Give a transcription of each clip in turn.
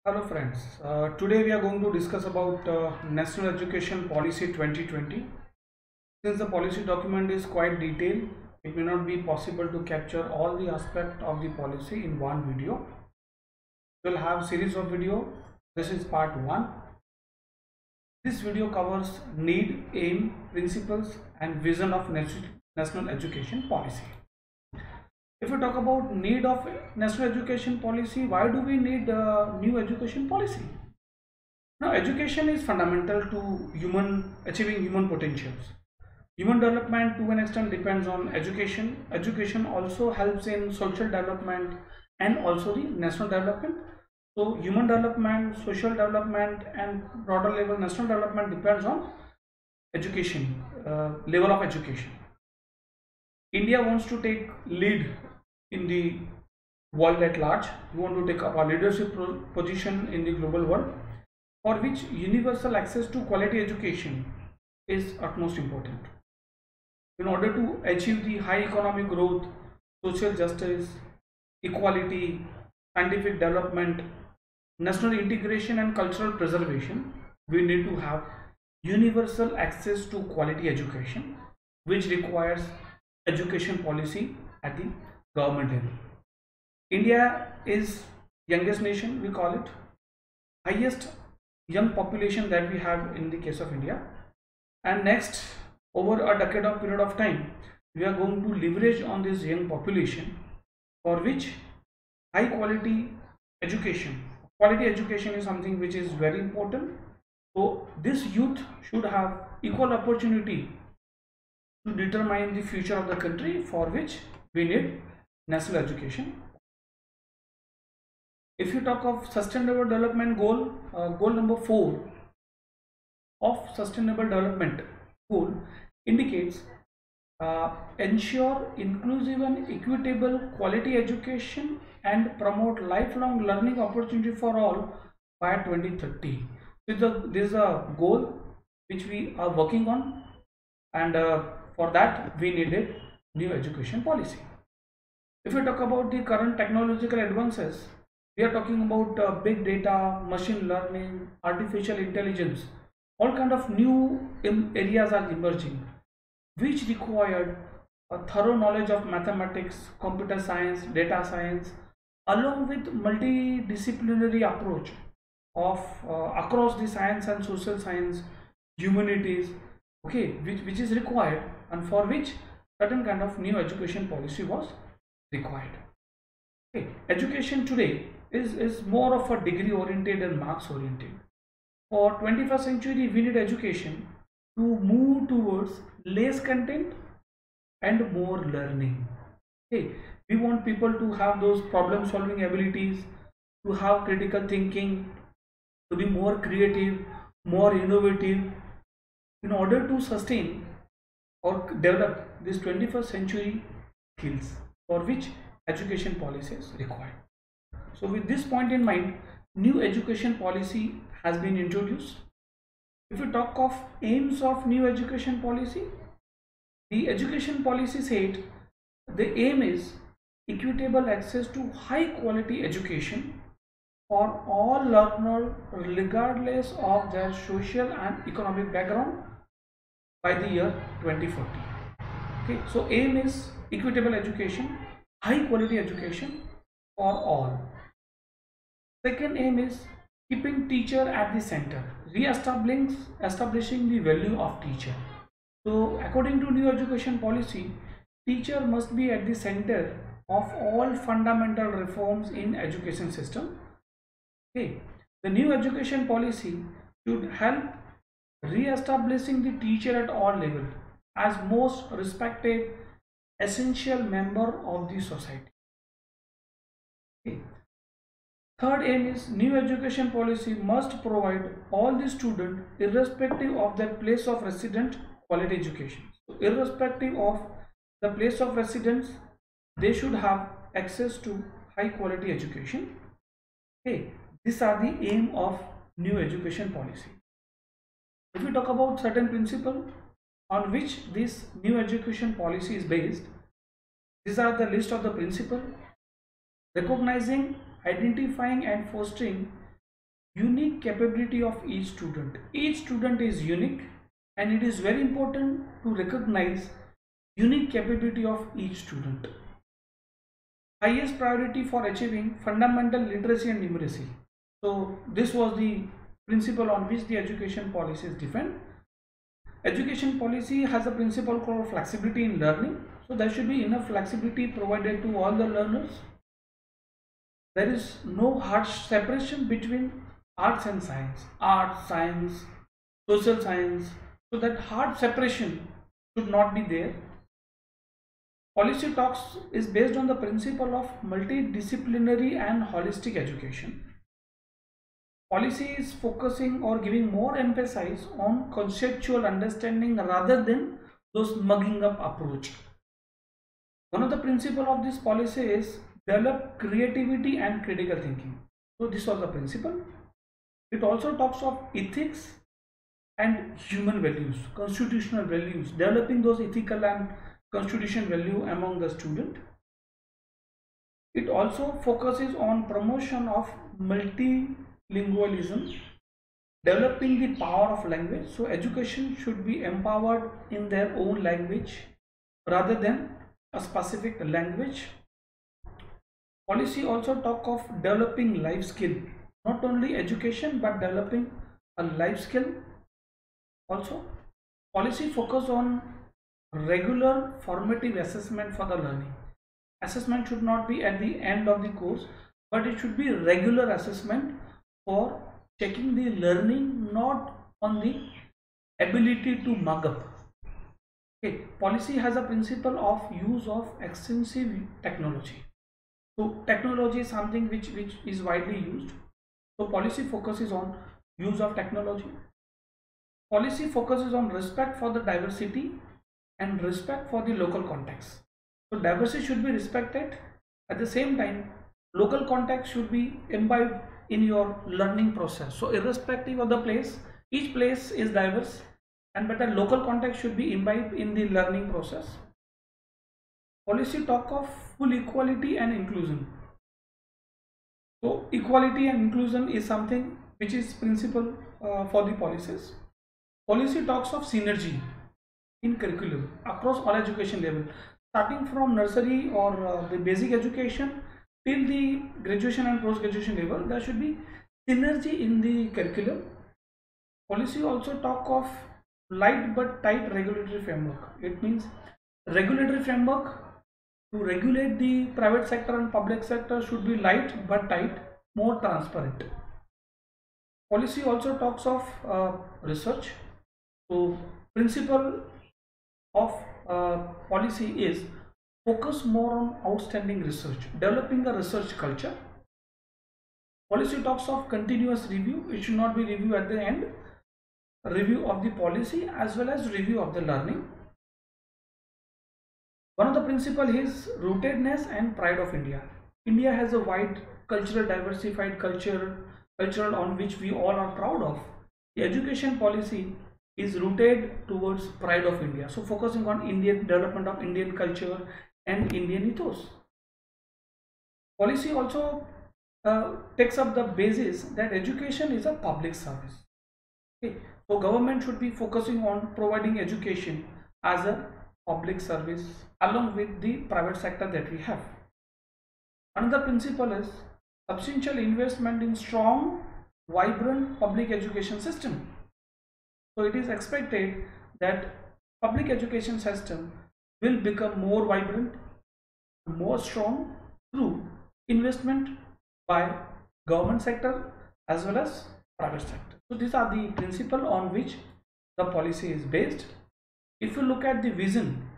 Hello friends, today we are going to discuss about National Education Policy 2020. Since the policy document is quite detailed, it may not be possible to capture all the aspects of the policy in one video. We'll have series of video. This is part 1. This video covers need, aim, principles and vision of National Education Policy. If we talk about need of National Education Policy, why do we need new education policy? Now, education is fundamental to achieving human potentials. Human development to an extent depends on education. Education also helps in social development and also the national development. So, human development, social development, and broader level national development depends on education, level of education. India wants to take lead in the world at large. We want to take up a leadership position in the global world, for which universal access to quality education is utmost important. In order to achieve the high economic growth, social justice, equality, scientific development, national integration and cultural preservation, we need to have universal access to quality education, which requires education policy at the government level. India is youngest nation, we call it, highest young population that we have in the case of India, and next over a decade of period of time we are going to leverage on this young population, for which high quality education is something which is very important. So this youth should have equal opportunity to determine the future of the country, for which we need national education. If you talk of sustainable development goal, goal number 4 of sustainable development goal indicates ensure inclusive and equitable quality education and promote lifelong learning opportunity for all by 2030. This is a goal which we are working on, and for that we needed new education policy. If we talk about the current technological advances, we are talking about big data, machine learning, artificial intelligence. All kind of new areas are emerging, which required a thorough knowledge of mathematics, computer science, data science, along with multidisciplinary approach of across the science and social science, humanities, okay, which is required, and for which certain kind of new education policy was required. Okay. Education today is more of a degree oriented and marks oriented. For 21st century, we need education to move towards less content and more learning. Okay. We want people to have those problem solving abilities, to have critical thinking, to be more creative, more innovative, in order to sustain or develop this 21st century skills, for which education policy is required. So with this point in mind, new education policy has been introduced. If we talk of aims of new education policy, the education policy said the aim is equitable access to high quality education for all learners regardless of their social and economic background by the year 2040. Okay, so aim is equitable education, high quality education for all. Second aim is keeping teacher at the center, establishing the value of teacher. So according to new education policy, teacher must be at the center of all fundamental reforms in education system. Okay, the new education policy should help re-establishing the teacher at all level as most respected essential member of the society. Okay. Third aim is new education policy must provide all the students irrespective of their place of residence quality education. So irrespective of the place of residence, they should have access to high quality education. Okay, these are the aim of new education policy. If we talk about certain principle on which this new education policy is based, these are the list of the principle: recognizing, identifying and fostering unique capability of each student. Each student is unique, and it is very important to recognize unique capability of each student. Highest priority for achieving fundamental literacy and numeracy. So this was the principle on which the education policy is defined. Education policy has a principle called flexibility in learning. So there should be enough flexibility provided to all the learners. There is no hard separation between arts and science, art, science, social science. So that hard separation should not be there. Policy talks is based on the principle of multidisciplinary and holistic education. Policy is focusing or giving more emphasis on conceptual understanding rather than those mugging up approach. One of the principles of this policy is develop creativity and critical thinking. So this was the principle. It also talks of ethics and human values, constitutional values, developing those ethical and constitutional value among the student. It also focuses on promotion of multilingualism, developing the power of language. So education should be empowered in their own language rather than a specific language. Policy also talk of developing life skill, not only education but developing a life skill also. Policy focus on regular formative assessment for the learning. Assessment should not be at the end of the course, but it should be regular assessment for checking the learning, not on the ability to mug up. Okay. Policy has a principle of use of extensive technology. So technology is something which is widely used. So policy focuses on use of technology. Policy focuses on respect for the diversity and respect for the local context. So diversity should be respected. At the same time, local context should be imbibed in your learning process. So irrespective of the place, each place is diverse, and but a local context should be imbibed in the learning process. Policy talk of full equality and inclusion. So equality and inclusion is something which is principle for the policies. Policy talks of synergy in curriculum across all education level, starting from nursery or the basic education till the graduation and post-graduation level. There should be synergy in the curriculum. Policy also talk of light but tight regulatory framework. It means regulatory framework to regulate the private sector and public sector should be light but tight, more transparent. Policy also talks of research. So principle of policy is focus more on outstanding research, developing a research culture. Policy talks of continuous review. It should not be review at the end, review of the policy as well as review of the learning. One of the principles is rootedness and pride of India. India has a wide cultural diversified cultural on which we all are proud of. The education policy is rooted towards pride of India. So focusing on Indian development of Indian culture and Indian ethos. Policy also takes up the basis that education is a public service. Okay. So government should be focusing on providing education as a public service along with the private sector that we have. Another principle is substantial investment in strong, vibrant public education system. So it is expected that public education system will become more vibrant, more strong through investment by government sector as well as private sector. So these are the principles on which the policy is based. If you look at the vision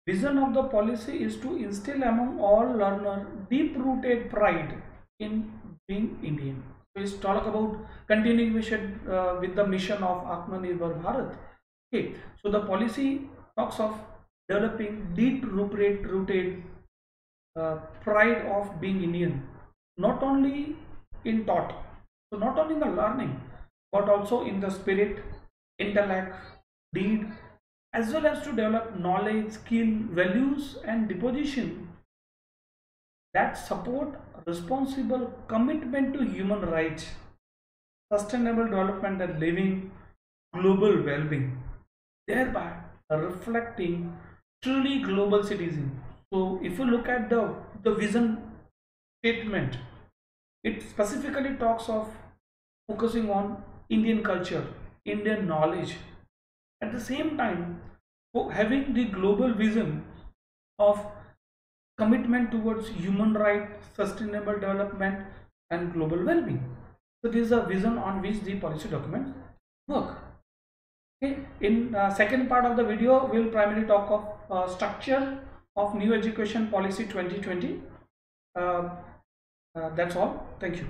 of the policy is to instill among all learners deep-rooted pride in being Indian. So it's talk about continuation with the mission of Atmanirbhar Bharat. Okay, so the policy talks of developing deep-rooted pride of being Indian, not only in thought, so not only in the learning, but also in the spirit, intellect, deed, as well as to develop knowledge, skill, values and disposition that support responsible commitment to human rights sustainable development and living global well-being, thereby reflecting truly global citizen. So if you look at the vision statement, it specifically talks of focusing on Indian culture, Indian knowledge, at the same time having the global vision of commitment towards human rights, sustainable development and global well-being. So this is a vision on which the policy documents work. Okay. In second part of the video, we will primarily talk of structure of new education policy 2020. That's all. Thank you.